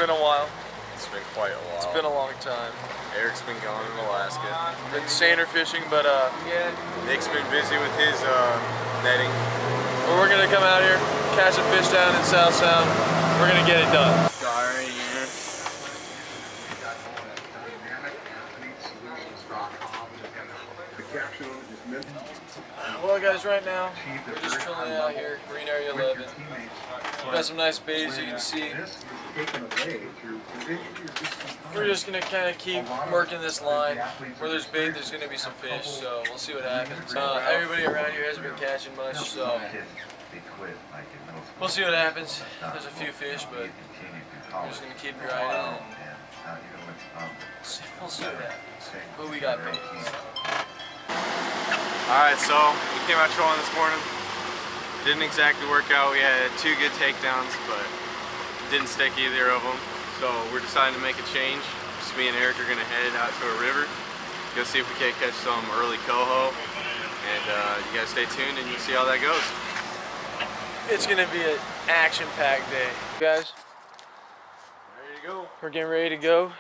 been a while. It's been quite a while. It's been a long time. Eric's been gone in Alaska. Been saner fishing, but Nick's been busy with his netting. but we're gonna come out here, catch a fish down in South Sound. We're gonna get it done. Sorry. Well guys, right now, we're just chilling out here, Green Area 11. We've got some nice bait as you can see. We're just going to kind of keep working this line. Where there's bait, there's going to be some fish, so we'll see what happens. Everybody around here hasn't been catching much, so we'll see what happens. There's a few fish, but we're just going to keep grinding and we'll see what happens. But we got bait. Alright, so we came out trolling this morning. Didn't exactly work out. We had 2 good takedowns, but didn't stick either of them. So we're deciding to make a change. Just me and Eric are going to head out to a river, go see if we can't catch some early coho. And you guys stay tuned and you'll see how that goes. It's going to be an action-packed day. Guys, Ready to go. we're getting ready to go.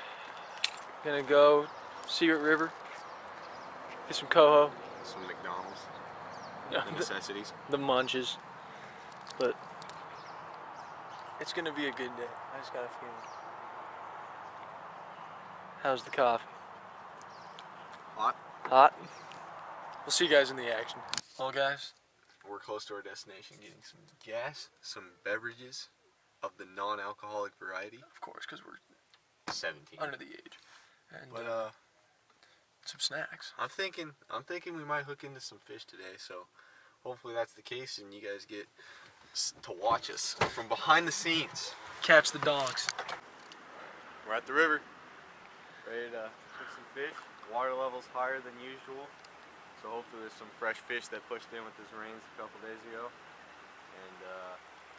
Gonna go Secret River, get some coho. Some McDonald's. No, The necessities. the munches, but it's gonna be a good day. I just got a feeling. How's the coffee? Hot. Hot? We'll see you guys in the action. Well guys, We're close to our destination, getting some gas, some beverages of the non-alcoholic variety. of course, because we're 17. under the age, and But some snacks. I'm thinking we might hook into some fish today, so hopefully that's the case and you guys get to watch us from behind the scenes. Catch the dogs. We're at the river, ready to cook some fish. Water level's higher than usual, so hopefully there's some fresh fish that pushed in with this rains a couple days ago, and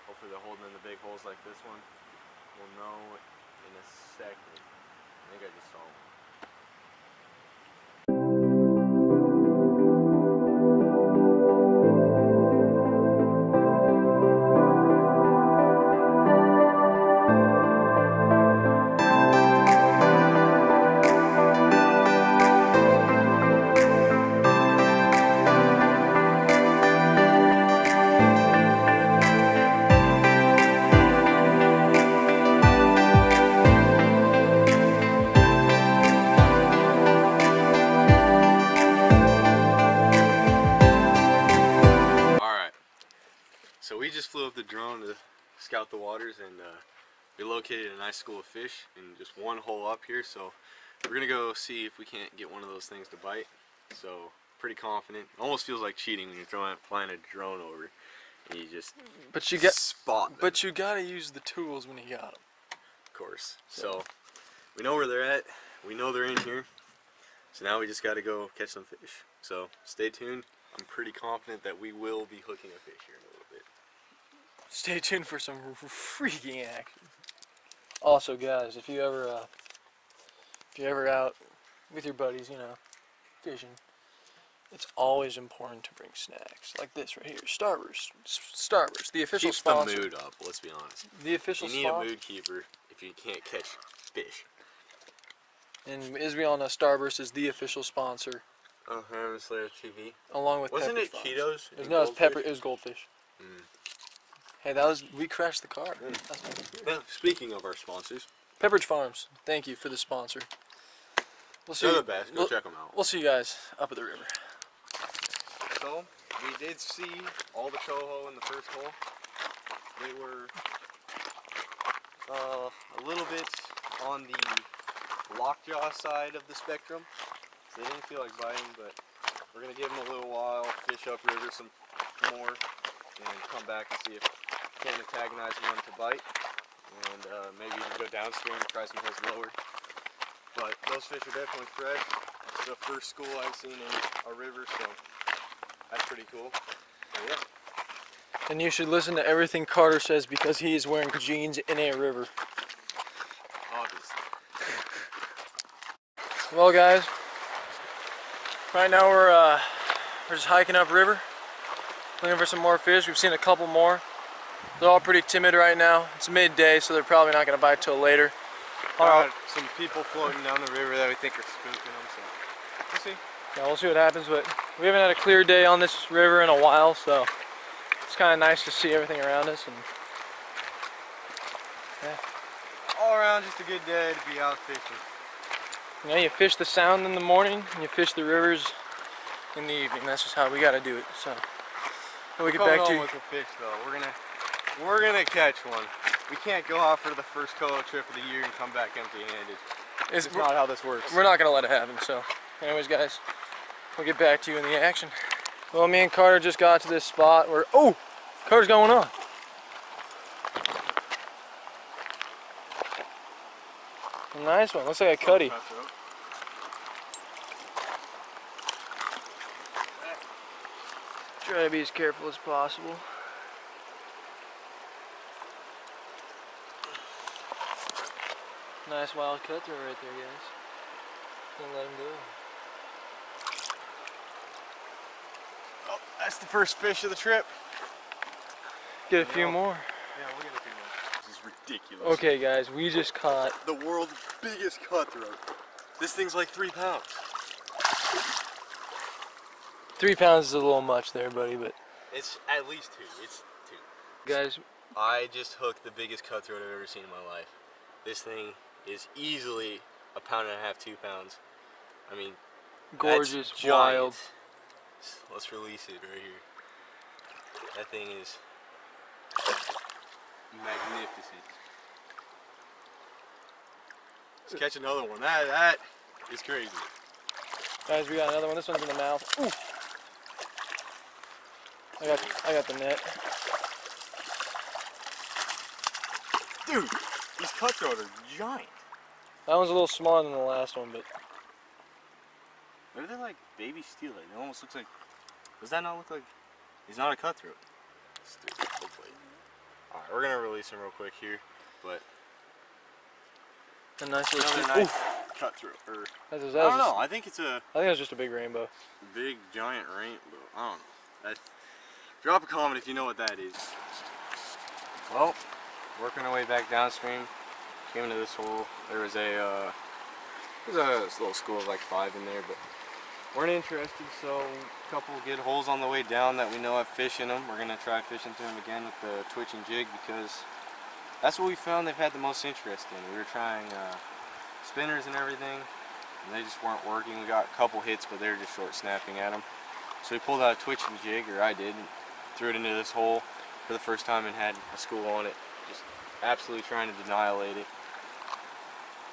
hopefully they're holding in the big holes like this one. We'll know in a second. I think I just saw one. So we just flew up the drone to scout the waters, and we located a nice school of fish in just one hole up here. So we're gonna go see if we can't get one of those things to bite. So pretty confident. Almost feels like cheating when you're flying a drone over and you just spot them. But you gotta use the tools when you got them. Of course. So we know where they're at. We know they're in here. So now we just got to go catch some fish. So stay tuned. I'm pretty confident that we will be hooking a fish here in a little bit. Stay tuned for some freaking action. Also, guys, if you're ever out with your buddies, you know, fishing, it's always important to bring snacks like this right here. Starburst, the official Keeps sponsor. the mood up. Let's be honest. The official You need sponsor. a mood keeper if you can't catch fish. And as we all know, Starburst is the official sponsor, Hammer Slayer TV. along with Wasn't Pepperidge it Farms. Cheetos? and No, it was Goldfish? It was Goldfish. Mm. Hey, we crashed the car. Now, speaking of our sponsors, Pepperidge Farms, thank you for the sponsor. We'll see. they're the best. Go check them out. We'll see you guys up at the river. So we did see all the coho in the first hole. They were a little bit on the lockjaw side of the spectrum, so they didn't feel like biting, but we're going to give them a little while, fish upriver some more, and come back and see if we can antagonize one to bite, and maybe even go downstream and try some holes lower. But those fish are definitely fresh. It's the first school I've seen in a river, so that's pretty cool. So, yeah. And you should listen to everything Carter says because he is wearing jeans in a river. Obviously. Well, guys, right now we're just hiking up river, looking for some more fish. We've seen a couple more. They're all pretty timid right now. It's midday, so they're probably not going to bite till later. Some people floating down the river that we think are spooking them, so we'll see. Yeah, we'll see what happens, but we haven't had a clear day on this river in a while, so it's kind of nice to see everything around us. And yeah. All around, just a good day to be out fishing. You know, you fish the sound in the morning, and you fish the rivers in the evening. That's just how we got to do it. So we'll get back to with the fish, though. We're gonna catch one. We can't go out for the first Coho trip of the year and come back empty-handed. It's not how this works. We're not gonna let it happen. So, anyways, guys, we'll get back to you in the action. Well, me and Carter just got to this spot where Carter's going on. A nice one. Looks like a cutty. Try to be as careful as possible. Nice wild cutthroat right there, guys. Gonna let him go. Oh, that's the first fish of the trip. Get a few more. Yeah, we'll get a few more. This is ridiculous. Okay, guys, we just caught the world's biggest cutthroat. This thing's like 3 pounds. 3 pounds is a little much there, buddy, but it's at least 2. It's 2. Guys, I just hooked the biggest cutthroat I've ever seen in my life. This thing is easily 1.5 pounds, 2 pounds. I mean, gorgeous, that's wild. Let's release it right here. That thing is magnificent. Let's catch another one. That is crazy. Guys, we got another one. This one's in the mouth. Ooh. I got the net. Dude, these cutthroat are giant. That one's a little smaller than the last one, but Maybe they're like baby steelhead. It almost looks like. Does that not look like? He's not a cutthroat. Stupid. Hopefully. All right, we're gonna release him real quick here, but a nice little nice cutthroat. Or I don't know. I think it's just a big rainbow. Big giant rainbow. I don't know. Drop a comment if you know what that is. Well, working our way back downstream, came into this hole. There was a little school of like 5 in there, but weren't interested. So a couple good holes on the way down that we know have fish in them. We're gonna try fishing through them again with the twitching jig because that's what we found they've had the most interest in. We were trying spinners and everything, and they just weren't working. We got a couple hits, but they were just short snapping at them. So we pulled out a twitching jig, or I did, and threw it into this hole for the first time and had a school on it. Just absolutely trying to annihilate it.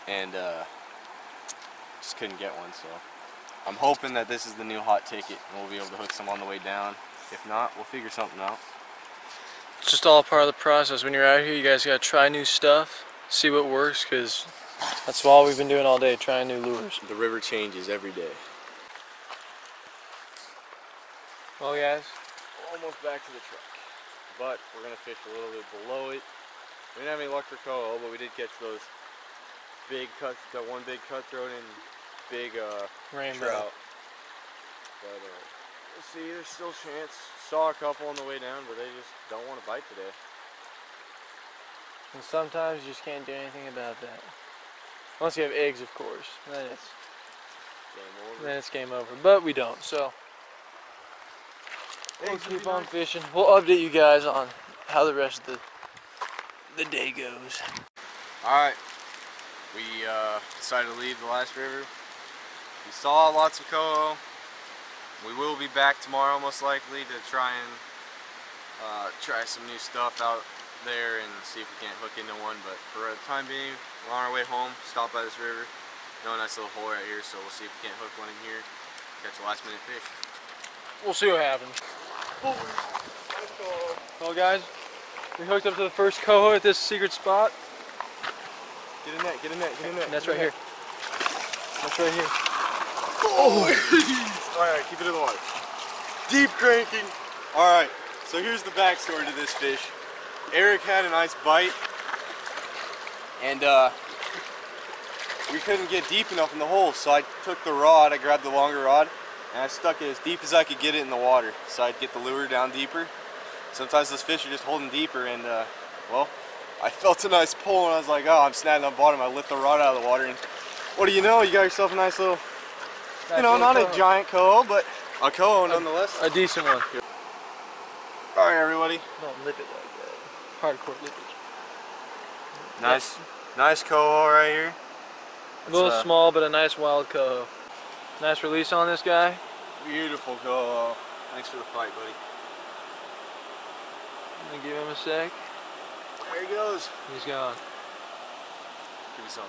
And just couldn't get one, so I'm hoping that this is the new hot ticket and we'll be able to hook some on the way down. If not, we'll figure something out. It's just all part of the process. When you're out here, you guys gotta try new stuff, see what works, because that's all we've been doing all day, trying new lures. The river changes every day. Well, guys, almost back to the truck, but we're gonna fish a little bit below it. We didn't have any luck for Coho, but we did catch those big that one big cutthroat and big rainbow trout. But we'll see. There's still a chance. Saw a couple on the way down, but they just don't want to bite today. And sometimes you just can't do anything about that. Unless you have eggs, of course. Then it's game over. But we don't, so we'll keep on fishing. We'll update you guys on how the rest of the day goes. Alright, we decided to leave the last river. We saw lots of Coho. We will be back tomorrow most likely to try and try some new stuff out there and see if we can't hook into one, but for the time being we're on our way home. Stop by this river. No, nice little hole right here, so we'll see if we can't hook one in here, catch a last minute fish. We'll see what happens. Well, guys, we hooked up to the first Coho at this secret spot. Get in that, get in that, get in that. And that's right here. That's right here. Oh! Alright, keep it in the water. Deep cranking. Alright, so here's the backstory to this fish. Eric had a nice bite, and we couldn't get deep enough in the hole, so I took the rod, I grabbed the longer rod, and I stuck it as deep as I could get it in the water, so I'd get the lure down deeper. sometimes those fish are just holding deeper, and well, I felt a nice pull and I was like, oh, I'm snagging on bottom. I lift the rod out of the water, and what do you know, you got yourself a nice little, you know, not a giant coho, but a coho nonetheless. A decent one. Alright everybody. Don't lip it like that. Hardcore lippage. Nice coho right here. A little small, but a nice wild coho. Nice release on this guy. Beautiful coho. Thanks for the fight, buddy. I'm gonna give him a sec. There he goes. He's gone. Give me some.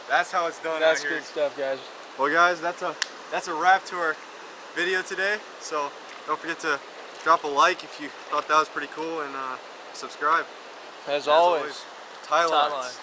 That's how it's done. That's out here. good stuff, guys. Well, guys, that's a wrap to our video today. So don't forget to drop a like if you thought that was pretty cool, and subscribe. As always, tie lines. lines.